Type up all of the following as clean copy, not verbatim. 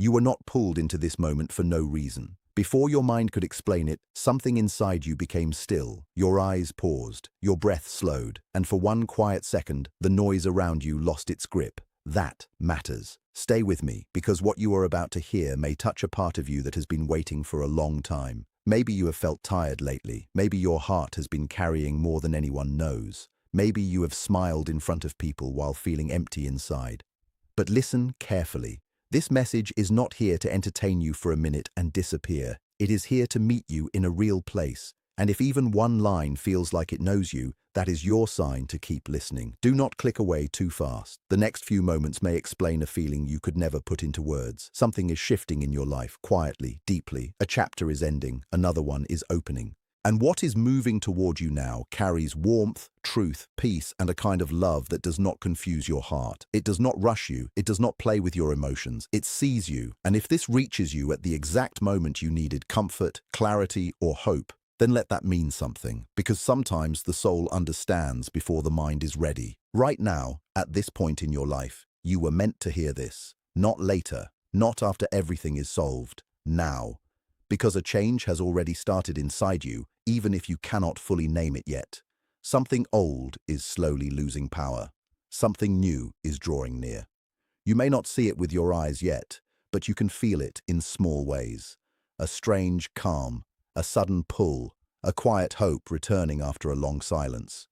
You were not pulled into this moment for no reason. Before your mind could explain it, something inside you became still. Your eyes paused, your breath slowed, and for one quiet second, the noise around you lost its grip. That matters. Stay with me, because what you are about to hear may touch a part of you that has been waiting for a long time. Maybe you have felt tired lately. Maybe your heart has been carrying more than anyone knows. Maybe you have smiled in front of people while feeling empty inside. But listen carefully. This message is not here to entertain you for a minute and disappear. It is here to meet you in a real place. And if even one line feels like it knows you, that is your sign to keep listening. Do not click away too fast. The next few moments may explain a feeling you could never put into words. Something is shifting in your life, quietly, deeply. A chapter is ending, another one is opening. And what is moving toward you now carries warmth, truth, peace, and a kind of love that does not confuse your heart. It does not rush you. It does not play with your emotions. It sees you. And if this reaches you at the exact moment you needed comfort, clarity, or hope, then let that mean something, because sometimes the soul understands before the mind is ready. Right now, at this point in your life, you were meant to hear this. Not later, not after everything is solved. Now. Because a change has already started inside you, even if you cannot fully name it yet. Something old is slowly losing power. Something new is drawing near. You may not see it with your eyes yet, but you can feel it in small ways. A strange calm, a sudden pull, a quiet hope returning after a long silence.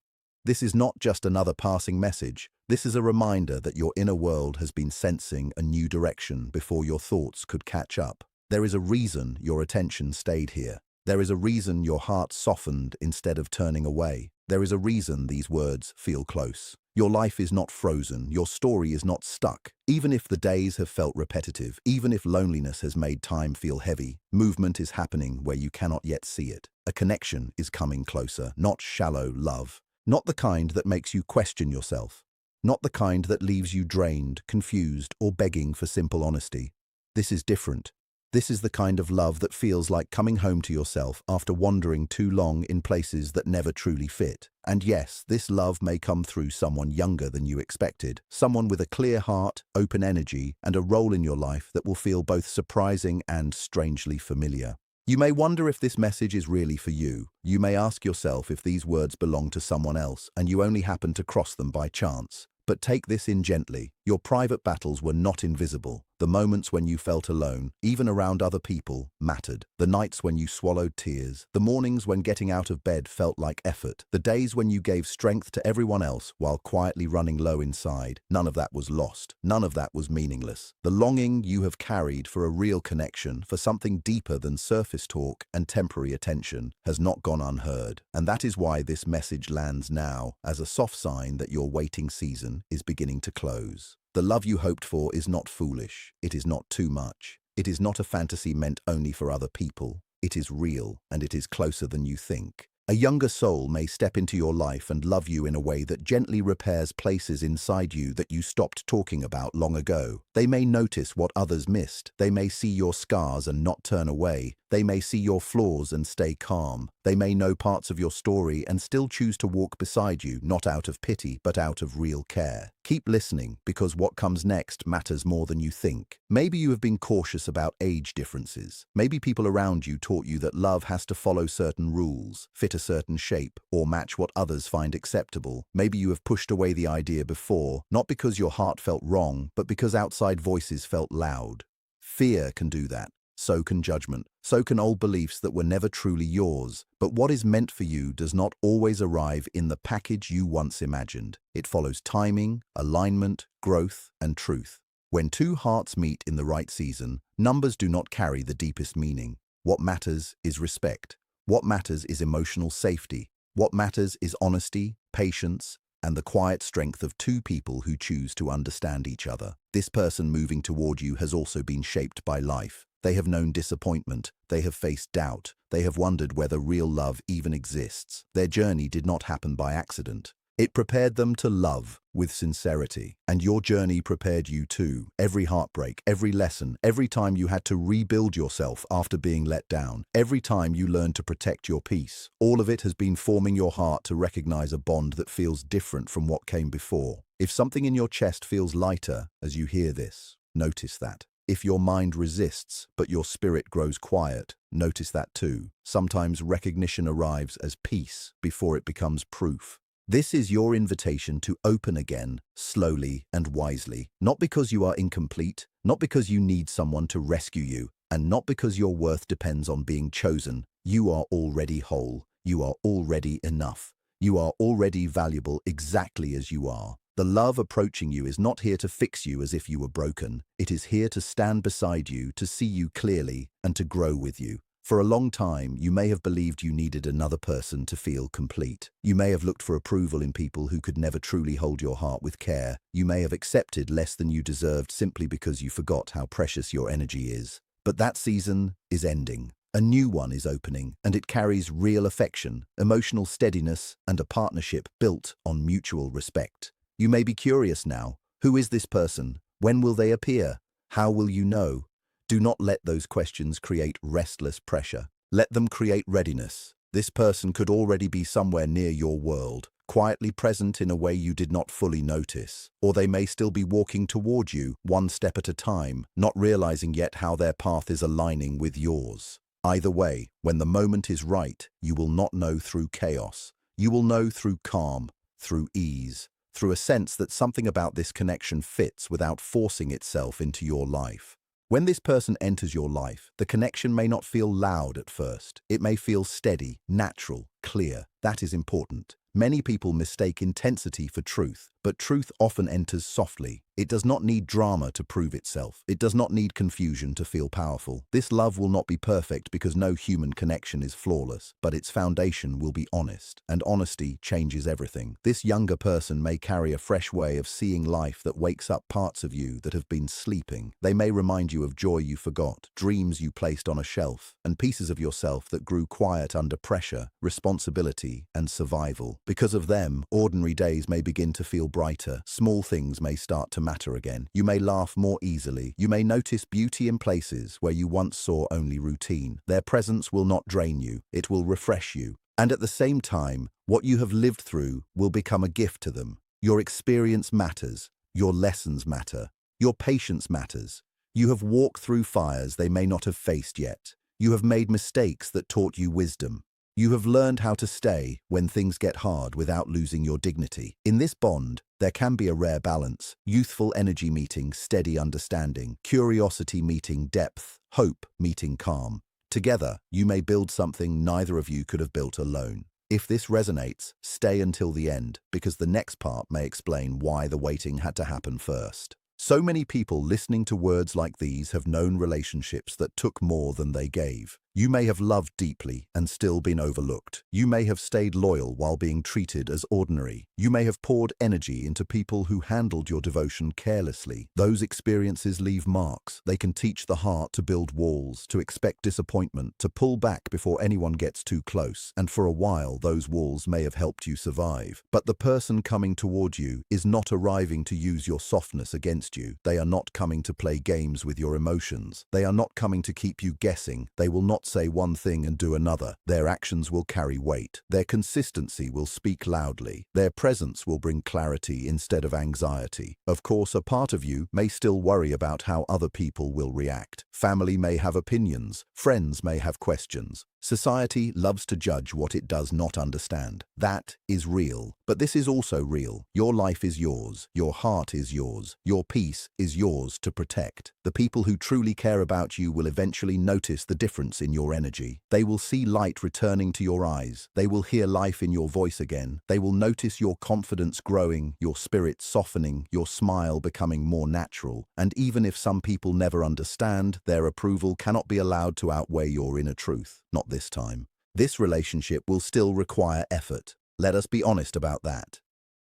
This is not just another passing message. This is a reminder that your inner world has been sensing a new direction before your thoughts could catch up. There is a reason your attention stayed here. There is a reason your heart softened instead of turning away. There is a reason these words feel close. Your life is not frozen. Your story is not stuck. Even if the days have felt repetitive, even if loneliness has made time feel heavy, movement is happening where you cannot yet see it. A connection is coming closer, not shallow love. Not the kind that makes you question yourself. Not the kind that leaves you drained, confused, or begging for simple honesty. This is different. This is the kind of love that feels like coming home to yourself after wandering too long in places that never truly fit. And yes, this love may come through someone younger than you expected, someone with a clear heart, open energy, and a role in your life that will feel both surprising and strangely familiar. You may wonder if this message is really for you. You may ask yourself if these words belong to someone else and you only happen to cross them by chance. But take this in gently. Your private battles were not invisible. The moments when you felt alone, even around other people, mattered. The nights when you swallowed tears. The mornings when getting out of bed felt like effort. The days when you gave strength to everyone else while quietly running low inside. None of that was lost. None of that was meaningless. The longing you have carried for a real connection, for something deeper than surface talk and temporary attention, has not gone unheard. And that is why this message lands now, as a soft sign that your waiting season is beginning to close. The love you hoped for is not foolish. It is not too much. It is not a fantasy meant only for other people. It is real, and it is closer than you think. A younger soul may step into your life and love you in a way that gently repairs places inside you that you stopped talking about long ago. They may notice what others missed. They may see your scars and not turn away. They may see your flaws and stay calm. They may know parts of your story and still choose to walk beside you, not out of pity, but out of real care. Keep listening, because what comes next matters more than you think. Maybe you have been cautious about age differences. Maybe people around you taught you that love has to follow certain rules, fit a certain shape, or match what others find acceptable. Maybe you have pushed away the idea before, not because your heart felt wrong, but because outside voices felt loud. Fear can do that. So can judgment. So can old beliefs that were never truly yours. But what is meant for you does not always arrive in the package you once imagined. It follows timing, alignment, growth, and truth. When two hearts meet in the right season, numbers do not carry the deepest meaning. What matters is respect. What matters is emotional safety. What matters is honesty, patience, and the quiet strength of two people who choose to understand each other. This person moving toward you has also been shaped by life. They have known disappointment. They have faced doubt. They have wondered whether real love even exists. Their journey did not happen by accident. It prepared them to love with sincerity. And your journey prepared you too. Every heartbreak, every lesson, every time you had to rebuild yourself after being let down, every time you learned to protect your peace, all of it has been forming your heart to recognize a bond that feels different from what came before. If something in your chest feels lighter as you hear this, notice that. If your mind resists, but your spirit grows quiet, notice that too. Sometimes recognition arrives as peace before it becomes proof. This is your invitation to open again, slowly and wisely, not because you are incomplete, not because you need someone to rescue you, and not because your worth depends on being chosen. You are already whole. You are already enough. You are already valuable exactly as you are. The love approaching you is not here to fix you as if you were broken. It is here to stand beside you, to see you clearly, and to grow with you. For a long time, you may have believed you needed another person to feel complete. You may have looked for approval in people who could never truly hold your heart with care. You may have accepted less than you deserved simply because you forgot how precious your energy is. But that season is ending. A new one is opening, and it carries real affection, emotional steadiness, and a partnership built on mutual respect. You may be curious now. Who is this person? When will they appear? How will you know? Do not let those questions create restless pressure. Let them create readiness. This person could already be somewhere near your world, quietly present in a way you did not fully notice. Or they may still be walking toward you, one step at a time, not realizing yet how their path is aligning with yours. Either way, when the moment is right, you will not know through chaos. You will know through calm, through ease, through a sense that something about this connection fits without forcing itself into your life. When this person enters your life, the connection may not feel loud at first. It may feel steady, natural, clear. That is important. Many people mistake intensity for truth, but truth often enters softly. It does not need drama to prove itself. It does not need confusion to feel powerful. This love will not be perfect because no human connection is flawless, but its foundation will be honest, and honesty changes everything. This younger person may carry a fresh way of seeing life that wakes up parts of you that have been sleeping. They may remind you of joy you forgot, dreams you placed on a shelf, and pieces of yourself that grew quiet under pressure, responsibility, and survival. Because of them, ordinary days may begin to feel brighter. Small things may start to matter again. You may laugh more easily. You may notice beauty in places where you once saw only routine. Their presence will not drain you. It will refresh you. And at the same time, what you have lived through will become a gift to them. Your experience matters. Your lessons matter. Your patience matters. You have walked through fires they may not have faced yet. You have made mistakes that taught you wisdom. You have learned how to stay when things get hard without losing your dignity. In this bond, there can be a rare balance. Youthful energy meeting steady understanding, curiosity meeting depth, hope meeting calm. Together, you may build something neither of you could have built alone. If this resonates, stay until the end, because the next part may explain why the waiting had to happen first. So many people listening to words like these have known relationships that took more than they gave. You may have loved deeply and still been overlooked. You may have stayed loyal while being treated as ordinary. You may have poured energy into people who handled your devotion carelessly. Those experiences leave marks. They can teach the heart to build walls, to expect disappointment, to pull back before anyone gets too close. And for a while, those walls may have helped you survive. But the person coming toward you is not arriving to use your softness against you. They are not coming to play games with your emotions. They are not coming to keep you guessing. They will not say one thing and do another. Their actions will carry weight. Their consistency will speak loudly. Their presence will bring clarity instead of anxiety. Of course, a part of you may still worry about how other people will react. Family may have opinions. Friends may have questions. Society loves to judge what it does not understand. That is real. But this is also real. Your life is yours. Your heart is yours. Your peace is yours to protect. The people who truly care about you will eventually notice the difference in your energy. They will see light returning to your eyes. They will hear life in your voice again. They will notice your confidence growing, your spirit softening, your smile becoming more natural. And even if some people never understand, their approval cannot be allowed to outweigh your inner truth. Not this time. This relationship will still require effort. Let us be honest about that.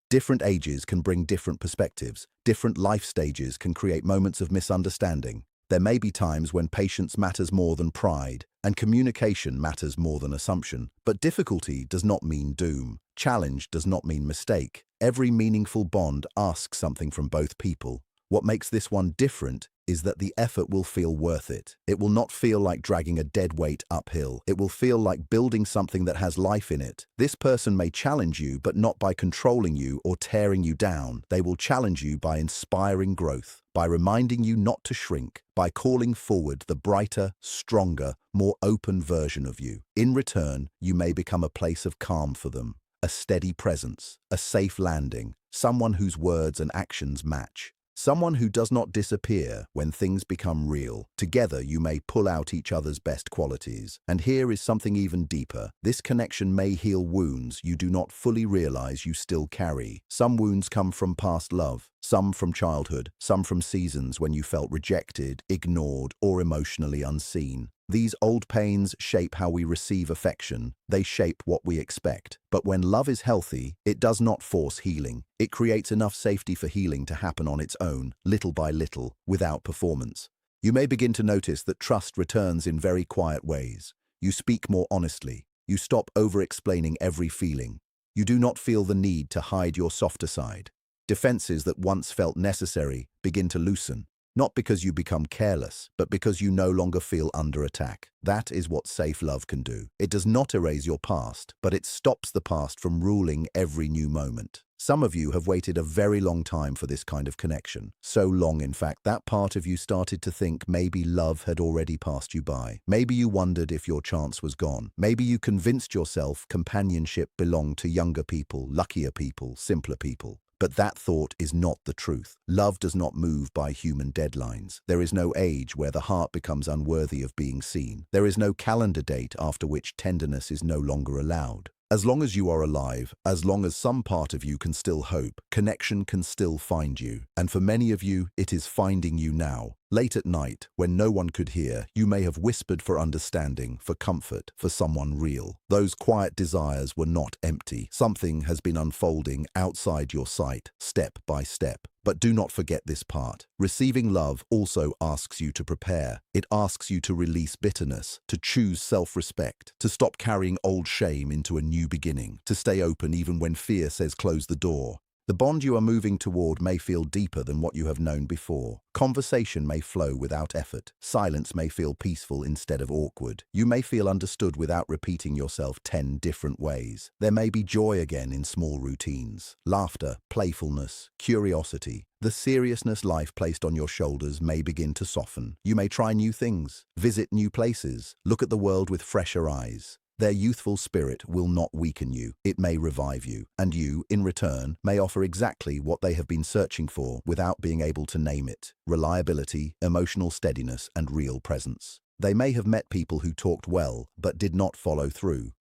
Different ages can bring different perspectives. Different life stages can create moments of misunderstanding. There may be times when patience matters more than pride, and communication matters more than assumption. But difficulty does not mean doom. Challenge does not mean mistake. Every meaningful bond asks something from both people. What makes this one different is that the effort will feel worth it. It will not feel like dragging a dead weight uphill. It will feel like building something that has life in it. This person may challenge you, but not by controlling you or tearing you down. They will challenge you by inspiring growth. by reminding you not to shrink, by calling forward the brighter, stronger, more open version of you. In return, you may become a place of calm for them, a steady presence, a safe landing, someone whose words and actions match. Someone who does not disappear when things become real. Together you may pull out each other's best qualities. And here is something even deeper. This connection may heal wounds you do not fully realize you still carry. Some wounds come from past love, some from childhood, some from seasons when you felt rejected, ignored, or emotionally unseen. These old pains shape how we receive affection. They shape what we expect. But when love is healthy, it does not force healing. It creates enough safety for healing to happen on its own, little by little, without performance. You may begin to notice that trust returns in very quiet ways. You speak more honestly. You stop over-explaining every feeling. You do not feel the need to hide your softer side. Defenses that once felt necessary begin to loosen. Not because you become careless, but because you no longer feel under attack. That is what safe love can do. It does not erase your past, but it stops the past from ruling every new moment. Some of you have waited a very long time for this kind of connection. So long, in fact, that part of you started to think maybe love had already passed you by. Maybe you wondered if your chance was gone. Maybe you convinced yourself companionship belonged to younger people, luckier people, simpler people. But that thought is not the truth. Love does not move by human deadlines. There is no age where the heart becomes unworthy of being seen. There is no calendar date after which tenderness is no longer allowed. As long as you are alive, as long as some part of you can still hope, connection can still find you. And for many of you, it is finding you now. Late at night, when no one could hear, you may have whispered for understanding, for comfort, for someone real. Those quiet desires were not empty. Something has been unfolding outside your sight, step by step. But do not forget this part. Receiving love also asks you to prepare. It asks you to release bitterness, to choose self-respect, to stop carrying old shame into a new beginning, to stay open even when fear says close the door. The bond you are moving toward may feel deeper than what you have known before. Conversation may flow without effort. Silence may feel peaceful instead of awkward. You may feel understood without repeating yourself 10 different ways. There may be joy again in small routines. Laughter, playfulness, curiosity. The seriousness life placed on your shoulders may begin to soften. You may try new things, visit new places, look at the world with fresher eyes. Their youthful spirit will not weaken you, it may revive you, and you, in return, may offer exactly what they have been searching for without being able to name it: reliability, emotional steadiness, and real presence. They may have met people who talked well but did not follow through.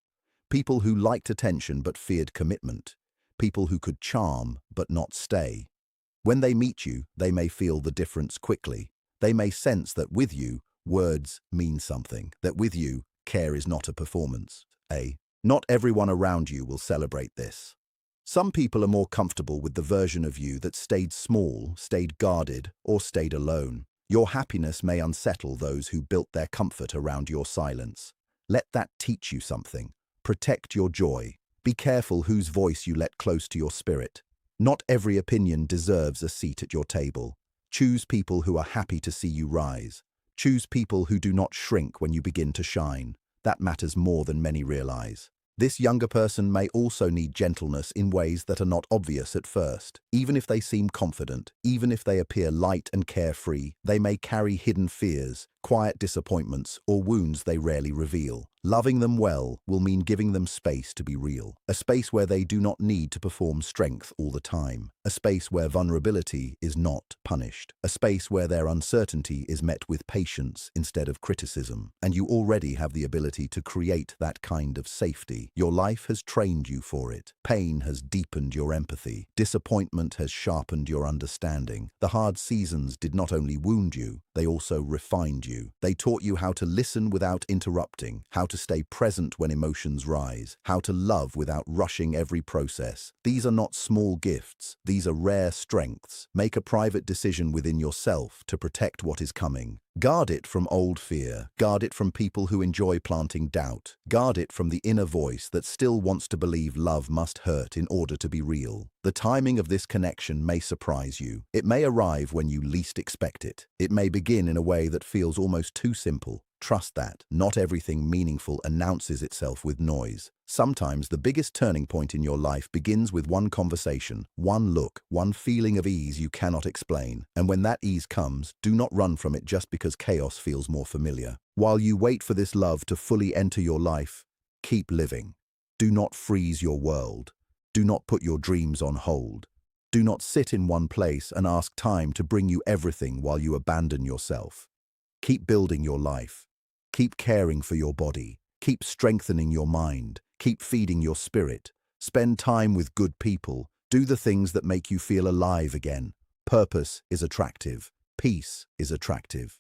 People who liked attention but feared commitment. People who could charm but not stay. When they meet you, they may feel the difference quickly. They may sense that with you, words mean something, that with you, care is not a performance. Not everyone around you will celebrate this. Some people are more comfortable with the version of you that stayed small, stayed guarded, or stayed alone. Your happiness may unsettle those who built their comfort around your silence. Let that teach you something. Protect your joy. Be careful whose voice you let close to your spirit. Not every opinion deserves a seat at your table. Choose people who are happy to see you rise. Choose people who do not shrink when you begin to shine. That matters more than many realize. This younger person may also need gentleness in ways that are not obvious at first. Even if they seem confident, even if they appear light and carefree, they may carry hidden fears, quiet disappointments, or wounds they rarely reveal. Loving them well will mean giving them space to be real. A space where they do not need to perform strength all the time. A space where vulnerability is not punished. A space where their uncertainty is met with patience instead of criticism. And you already have the ability to create that kind of safety. Your life has trained you for it. Pain has deepened your empathy. Disappointment has sharpened your understanding. The hard seasons did not only wound you, they also refined you. They taught you how to listen without interrupting, how to stay present when emotions rise, how to love without rushing every process. These are not small gifts. These are rare strengths. Make a private decision within yourself to protect what is coming. Guard it from old fear. Guard it from people who enjoy planting doubt. Guard it from the inner voice that still wants to believe love must hurt in order to be real. The timing of this connection may surprise you. It may arrive when you least expect it. It may begin in a way that feels almost too simple. Trust that not everything meaningful announces itself with noise. Sometimes the biggest turning point in your life begins with one conversation, one look, one feeling of ease you cannot explain. And when that ease comes, do not run from it just because chaos feels more familiar. While you wait for this love to fully enter your life, keep living. Do not freeze your world. Do not put your dreams on hold. Do not sit in one place and ask time to bring you everything while you abandon yourself. Keep building your life. Keep caring for your body. Keep strengthening your mind. Keep feeding your spirit. Spend time with good people. Do the things that make you feel alive again. Purpose is attractive. Peace is attractive.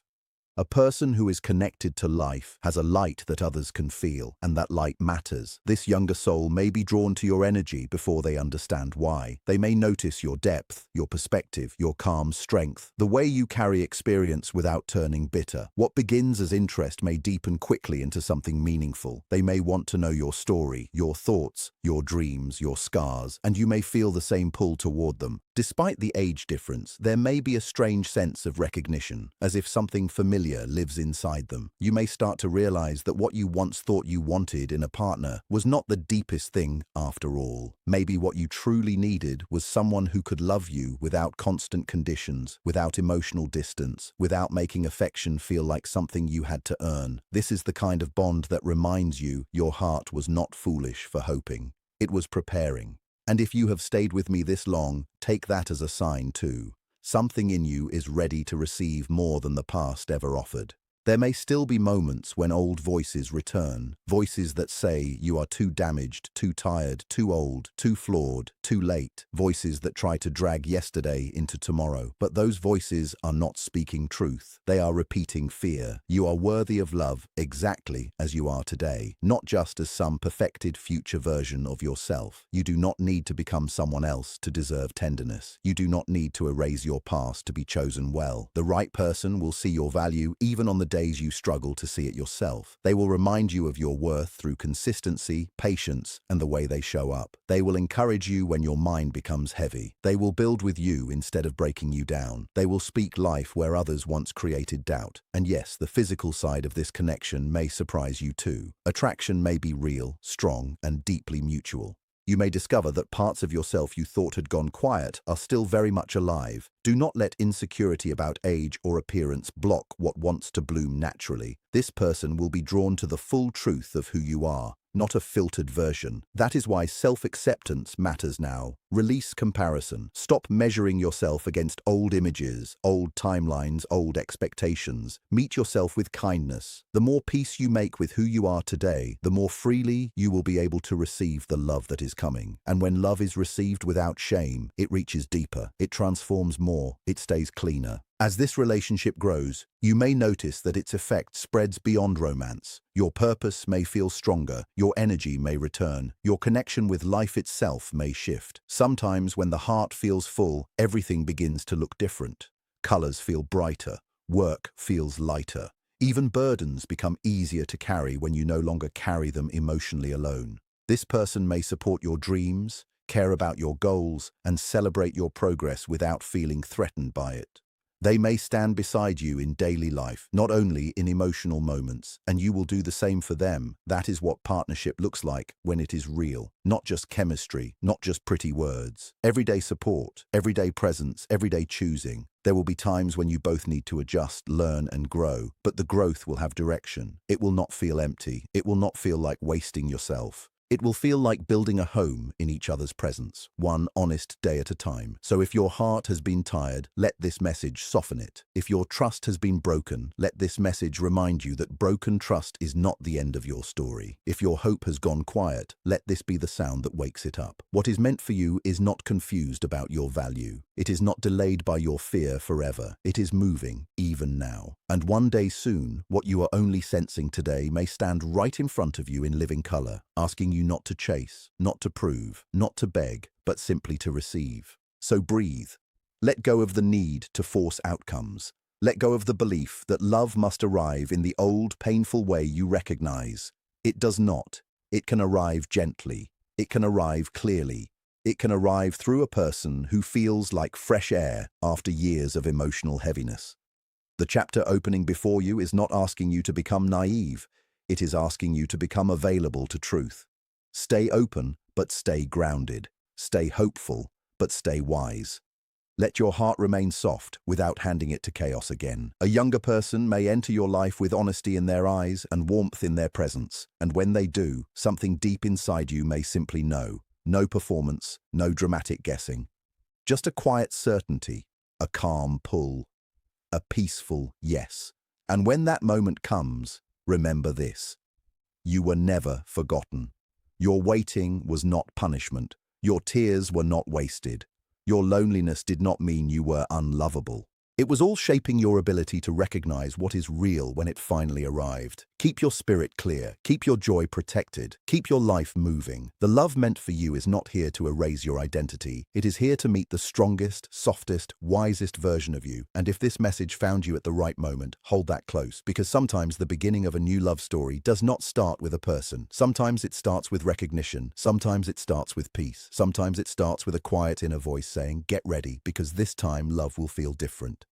A person who is connected to life has a light that others can feel, and that light matters. This younger soul may be drawn to your energy before they understand why. They may notice your depth, your perspective, your calm strength, the way you carry experience without turning bitter. What begins as interest may deepen quickly into something meaningful. They may want to know your story, your thoughts, your dreams, your scars, and you may feel the same pull toward them. Despite the age difference, there may be a strange sense of recognition, as if something familiar lives inside them. You may start to realize that what you once thought you wanted in a partner was not the deepest thing after all. Maybe what you truly needed was someone who could love you without constant conditions, without emotional distance, without making affection feel like something you had to earn. This is the kind of bond that reminds you your heart was not foolish for hoping. It was preparing. And if you have stayed with me this long, take that as a sign too. Something in you is ready to receive more than the past ever offered. There may still be moments when old voices return, voices that say you are too damaged, too tired, too old, too flawed, too late, voices that try to drag yesterday into tomorrow. But those voices are not speaking truth. They are repeating fear. You are worthy of love exactly as you are today, not just as some perfected future version of yourself. You do not need to become someone else to deserve tenderness. You do not need to erase your past to be chosen well. The right person will see your value even on the days you struggle to see it yourself. They will remind you of your worth through consistency, patience, and the way they show up. They will encourage you when your mind becomes heavy. They will build with you instead of breaking you down. They will speak life where others once created doubt. And yes, the physical side of this connection may surprise you too. Attraction may be real, strong, and deeply mutual. You may discover that parts of yourself you thought had gone quiet are still very much alive. Do not let insecurity about age or appearance block what wants to bloom naturally. This person will be drawn to the full truth of who you are, not a filtered version. That is why self-acceptance matters now. Release comparison. Stop measuring yourself against old images, old timelines, old expectations. Meet yourself with kindness. The more peace you make with who you are today, the more freely you will be able to receive the love that is coming. And when love is received without shame, it reaches deeper, it transforms more, it stays cleaner. As this relationship grows, you may notice that its effect spreads beyond romance. Your purpose may feel stronger, your energy may return, your connection with life itself may shift. Sometimes when the heart feels full, everything begins to look different. Colors feel brighter, work feels lighter. Even burdens become easier to carry when you no longer carry them emotionally alone. This person may support your dreams, care about your goals, and celebrate your progress without feeling threatened by it. They may stand beside you in daily life, not only in emotional moments, and you will do the same for them. That is what partnership looks like when it is real, not just chemistry, not just pretty words. Everyday support, everyday presence, everyday choosing. There will be times when you both need to adjust, learn, and grow, but the growth will have direction. It will not feel empty. It will not feel like wasting yourself. It will feel like building a home in each other's presence, one honest day at a time. So if your heart has been tired, let this message soften it. If your trust has been broken, let this message remind you that broken trust is not the end of your story. If your hope has gone quiet, let this be the sound that wakes it up. What is meant for you is not confused about your value. It is not delayed by your fear forever. It is moving, even now. And one day soon, what you are only sensing today may stand right in front of you in living color, asking you not to chase, not to prove, not to beg, but simply to receive. So breathe. Let go of the need to force outcomes. Let go of the belief that love must arrive in the old, painful way you recognize. It does not. It can arrive gently. It can arrive clearly. It can arrive through a person who feels like fresh air after years of emotional heaviness. The chapter opening before you is not asking you to become naive. It is asking you to become available to truth. Stay open, but stay grounded. Stay hopeful, but stay wise. Let your heart remain soft without handing it to chaos again. A younger person may enter your life with honesty in their eyes and warmth in their presence, and when they do, something deep inside you may simply know. No performance, no dramatic guessing. Just a quiet certainty, a calm pull, a peaceful yes. And when that moment comes, remember this. You were never forgotten. Your waiting was not punishment. Your tears were not wasted. Your loneliness did not mean you were unlovable. It was all shaping your ability to recognize what is real when it finally arrived. Keep your spirit clear. Keep your joy protected. Keep your life moving. The love meant for you is not here to erase your identity. It is here to meet the strongest, softest, wisest version of you. And if this message found you at the right moment, hold that close, because sometimes the beginning of a new love story does not start with a person. Sometimes it starts with recognition. Sometimes it starts with peace. Sometimes it starts with a quiet inner voice saying, "Get ready, because this time love will feel different."